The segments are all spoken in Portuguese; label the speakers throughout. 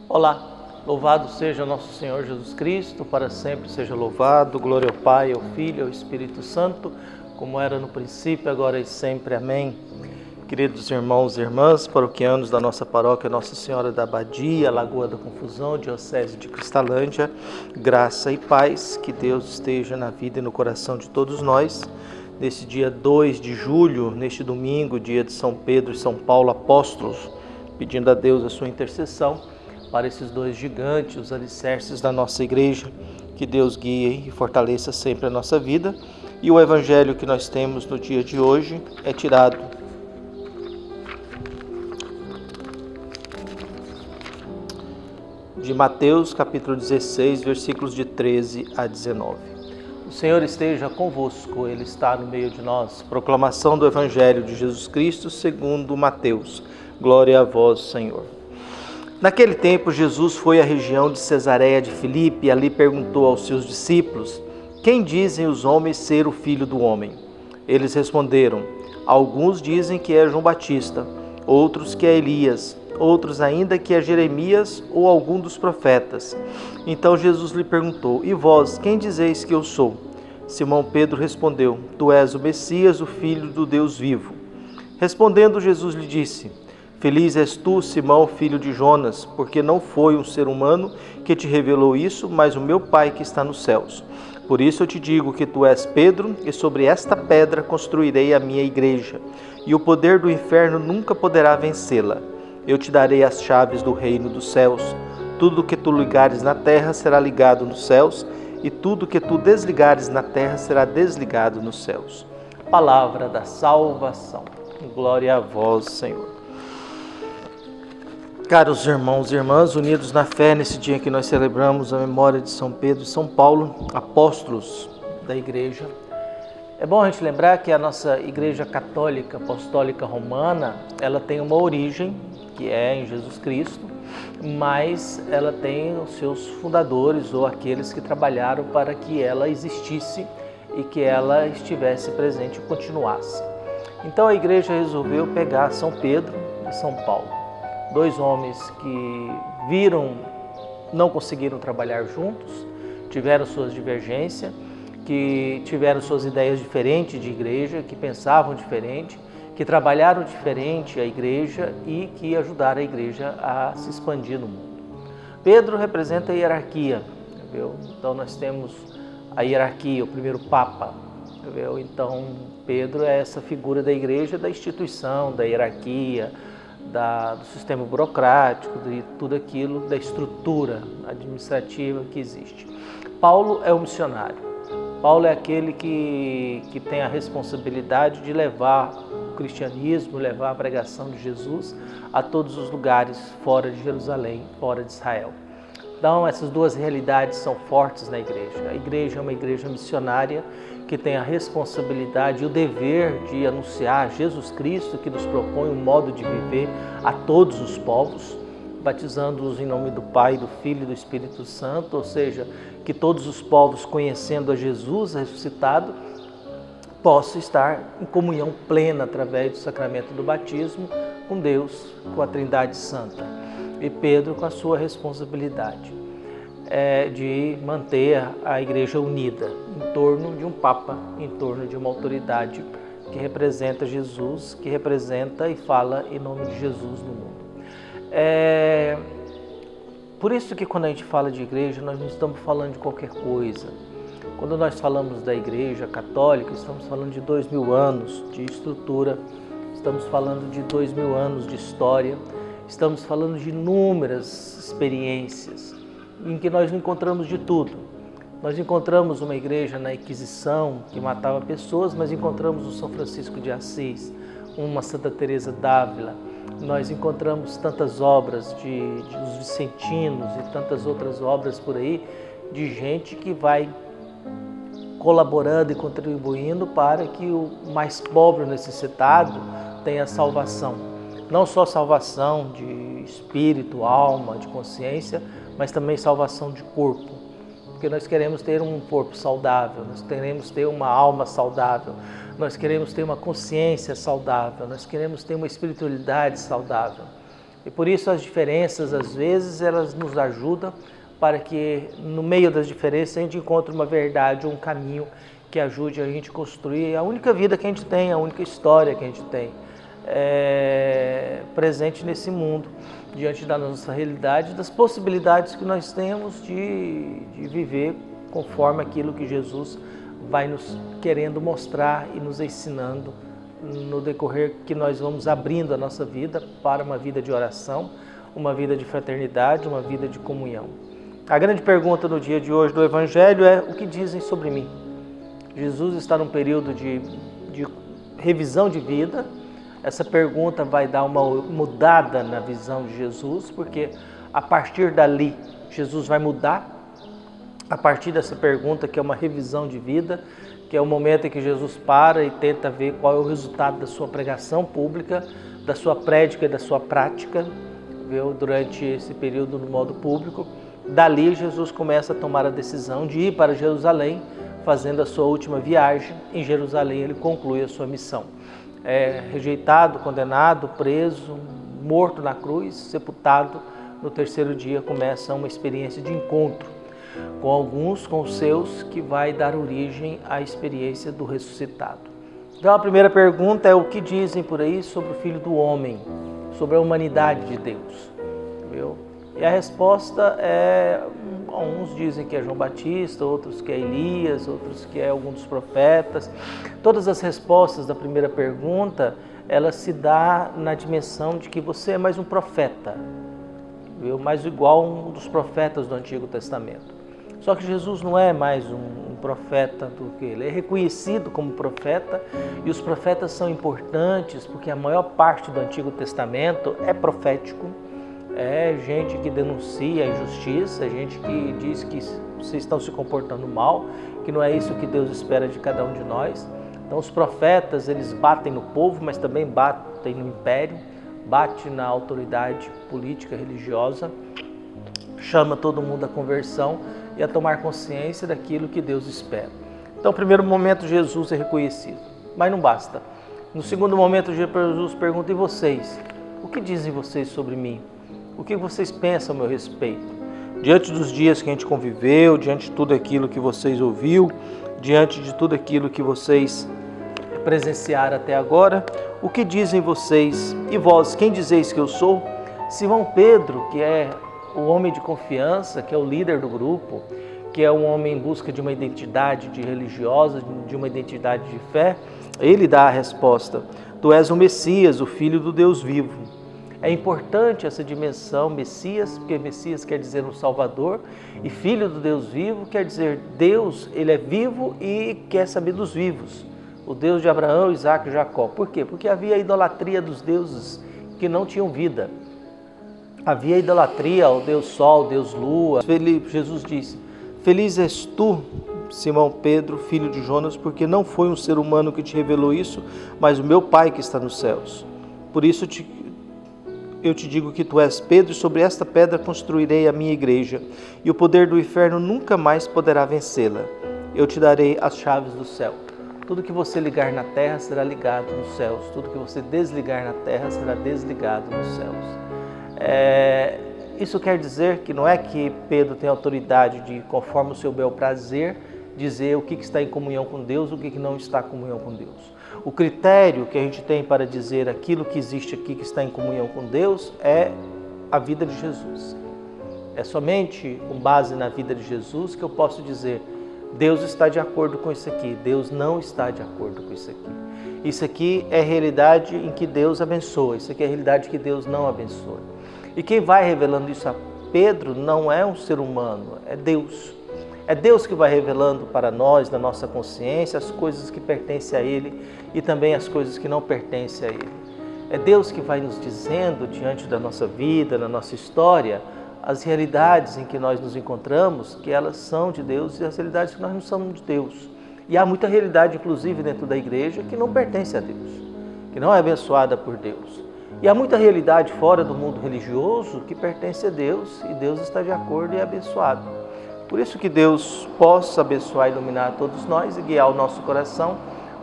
Speaker 1: Olá, louvado seja nosso Senhor Jesus Cristo, para sempre seja louvado, glória ao Pai, ao Filho e ao Espírito Santo, como era no princípio, agora e sempre. Amém. Queridos irmãos e irmãs, paroquianos da nossa paróquia Nossa Senhora da Abadia, Lagoa da Confusão, Diocese de Cristalândia, graça e paz, que Deus esteja na vida e no coração de todos nós. Neste dia 2 de julho, neste domingo, dia de São Pedro e São Paulo apóstolos, pedindo a Deus a sua intercessão para esses dois gigantes, os alicerces da nossa igreja, que Deus guie e fortaleça sempre a nossa vida. E o evangelho que nós temos no dia de hoje é tirado de Mateus, capítulo 16, versículos de 13 a 19. O Senhor esteja convosco, Ele está no meio de nós. Proclamação do Evangelho de Jesus Cristo segundo Mateus. Glória a vós, Senhor. Naquele tempo, Jesus foi à região de Cesareia de Filipe e ali perguntou aos seus discípulos: quem dizem os homens ser o Filho do Homem? Eles responderam: alguns dizem que é João Batista, outros que é Elias, outros ainda que é Jeremias ou algum dos profetas. Então Jesus lhe perguntou: e vós, quem dizeis que eu sou? Simão Pedro respondeu: tu és o Messias, o Filho do Deus vivo. Respondendo, Jesus lhe disse: feliz és tu, Simão, filho de Jonas, porque não foi um ser humano que te revelou isso, mas o meu Pai que está nos céus. Por isso eu te digo que tu és Pedro, e sobre esta pedra construirei a minha igreja, e o poder do inferno nunca poderá vencê-la. Eu te darei as chaves do reino dos céus. Tudo que tu ligares na terra será ligado nos céus, e tudo que tu desligares na terra será desligado nos céus. Palavra da salvação. Glória a vós, Senhor. Caros irmãos e irmãs, unidos na fé, nesse dia que nós celebramos a memória de São Pedro e São Paulo, apóstolos da Igreja, é bom a gente lembrar que a nossa Igreja Católica Apostólica Romana, ela tem uma origem, que é em Jesus Cristo, mas ela tem os seus fundadores ou aqueles que trabalharam para que ela existisse e que ela estivesse presente e continuasse. Então a Igreja resolveu pegar São Pedro e São Paulo, dois homens que não conseguiram trabalhar juntos, tiveram suas divergências, que tiveram suas ideias diferentes de igreja, que pensavam diferente, que trabalharam diferente a igreja e que ajudaram a igreja a se expandir no mundo. Pedro representa a hierarquia, entendeu? Então nós temos a hierarquia, o primeiro Papa, entendeu? Então Pedro é essa figura da igreja, da instituição, da hierarquia, do sistema burocrático, de tudo aquilo, da estrutura administrativa que existe. Paulo é o missionário. Paulo é aquele que tem a responsabilidade de levar o cristianismo, levar a pregação de Jesus a todos os lugares fora de Jerusalém, fora de Israel. Então, essas duas realidades são fortes na igreja. A igreja é uma igreja missionária que tem a responsabilidade e o dever de anunciar Jesus Cristo, que nos propõe um modo de viver a todos os povos, batizando-os em nome do Pai, do Filho e do Espírito Santo, ou seja, que todos os povos, conhecendo a Jesus ressuscitado, possam estar em comunhão plena através do sacramento do batismo com Deus, com a Trindade Santa. E Pedro com a sua responsabilidade de manter a igreja unida em torno de um Papa, em torno de uma autoridade que representa Jesus, que representa e fala em nome de Jesus no mundo. Por isso que quando a gente fala de igreja, nós não estamos falando de qualquer coisa. Quando nós falamos da igreja católica, estamos falando de 2000 anos de estrutura, estamos falando de 2000 anos de história, estamos falando de inúmeras experiências em que nós encontramos de tudo. Nós encontramos uma igreja na Inquisição que matava pessoas, mas encontramos o São Francisco de Assis, uma Santa Teresa d'Ávila. Nós encontramos tantas obras de os vicentinos e tantas outras obras por aí, de gente que vai colaborando e contribuindo para que o mais pobre, o necessitado, tenha salvação. Não só salvação de espírito, alma, de consciência, mas também salvação de corpo. Porque nós queremos ter um corpo saudável, nós queremos ter uma alma saudável, nós queremos ter uma consciência saudável, nós queremos ter uma espiritualidade saudável. E por isso as diferenças, às vezes, elas nos ajudam para que no meio das diferenças a gente encontre uma verdade, um caminho que ajude a gente a construir a única vida que a gente tem, a única história que a gente tem presente nesse mundo, diante da nossa realidade, das possibilidades que nós temos de viver conforme aquilo que Jesus vai nos querendo mostrar e nos ensinando no decorrer que nós vamos abrindo a nossa vida para uma vida de oração, uma vida de fraternidade, uma vida de comunhão. A grande pergunta no dia de hoje do Evangelho é: o que dizem sobre mim? Jesus está num período de revisão de vida. Essa pergunta vai dar uma mudada na visão de Jesus, porque a partir dali Jesus vai mudar. A partir dessa pergunta, que é uma revisão de vida, que é o momento em que Jesus para e tenta ver qual é o resultado da sua pregação pública, da sua prédica e da sua prática, viu, durante esse período no modo público. Dali Jesus começa a tomar a decisão de ir para Jerusalém, fazendo a sua última viagem. Em Jerusalém ele conclui a sua missão. É rejeitado, condenado, preso, morto na cruz, sepultado. No terceiro dia começa uma experiência de encontro com alguns, com os seus, que vai dar origem à experiência do ressuscitado. Então a primeira pergunta é: o que dizem por aí sobre o Filho do Homem, sobre a humanidade de Deus? Viu? E a resposta é: uns dizem que é João Batista, outros que é Elias, outros que é algum dos profetas. Todas as respostas da primeira pergunta, ela se dá na dimensão de que você é mais um profeta, viu? Mais igual a um dos profetas do Antigo Testamento. Só que Jesus não é mais um profeta do que ele é reconhecido como profeta, e os profetas são importantes porque a maior parte do Antigo Testamento é profético. É gente que denuncia a injustiça, gente que diz que vocês estão se comportando mal, que não é isso que Deus espera de cada um de nós. Então os profetas, eles batem no povo, mas também batem no império, batem na autoridade política, religiosa, chama todo mundo à conversão e a tomar consciência daquilo que Deus espera. Então, no primeiro momento, Jesus é reconhecido, mas não basta. No segundo momento, Jesus pergunta: e vocês? O que dizem vocês sobre mim? O que vocês pensam a meu respeito? Diante dos dias que a gente conviveu, diante de tudo aquilo que vocês ouviram, diante de tudo aquilo que vocês presenciaram até agora, o que dizem vocês? E vós, quem dizeis que eu sou? Simão Pedro, que é o homem de confiança, que é o líder do grupo, que é um homem em busca de uma identidade religiosa, de uma identidade de fé, ele dá a resposta: tu és o Messias, o Filho do Deus vivo. É importante essa dimensão Messias, porque Messias quer dizer um Salvador, e Filho do Deus vivo quer dizer Deus, ele é vivo e quer saber dos vivos. O Deus de Abraão, Isaac e Jacó. Por quê? Porque havia a idolatria dos deuses que não tinham vida. Havia idolatria ao Deus Sol, ao Deus Lua. Jesus disse: feliz és tu, Simão Pedro, filho de Jonas, porque não foi um ser humano que te revelou isso, mas o meu Pai que está nos céus. Por isso eu te digo que tu és Pedro, e sobre esta pedra construirei a minha igreja, e o poder do inferno nunca mais poderá vencê-la. Eu te darei as chaves do céu. Tudo que você ligar na terra será ligado nos céus. Tudo que você desligar na terra será desligado nos céus. Isso quer dizer que não é que Pedro tem autoridade de, conforme o seu bel prazer, dizer o que está em comunhão com Deus, o que não está em comunhão com Deus. O critério que a gente tem para dizer aquilo que existe aqui que está em comunhão com Deus é a vida de Jesus. É somente com base na vida de Jesus que eu posso dizer: Deus está de acordo com isso aqui, Deus não está de acordo com isso aqui. Isso aqui é realidade em que Deus abençoa, isso aqui é realidade que Deus não abençoa. E quem vai revelando isso a Pedro não é um ser humano, é Deus. É Deus que vai revelando para nós, na nossa consciência, as coisas que pertencem a Ele e também as coisas que não pertencem a Ele. É Deus que vai nos dizendo, diante da nossa vida, na nossa história, as realidades em que nós nos encontramos, que elas são de Deus, e as realidades que nós não somos de Deus. E há muita realidade, inclusive, dentro da igreja, que não pertence a Deus, que não é abençoada por Deus. E há muita realidade fora do mundo religioso que pertence a Deus, e Deus está de acordo e é abençoado. Por isso que Deus possa abençoar e iluminar todos nós e guiar o nosso coração.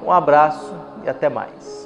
Speaker 1: Um abraço e até mais.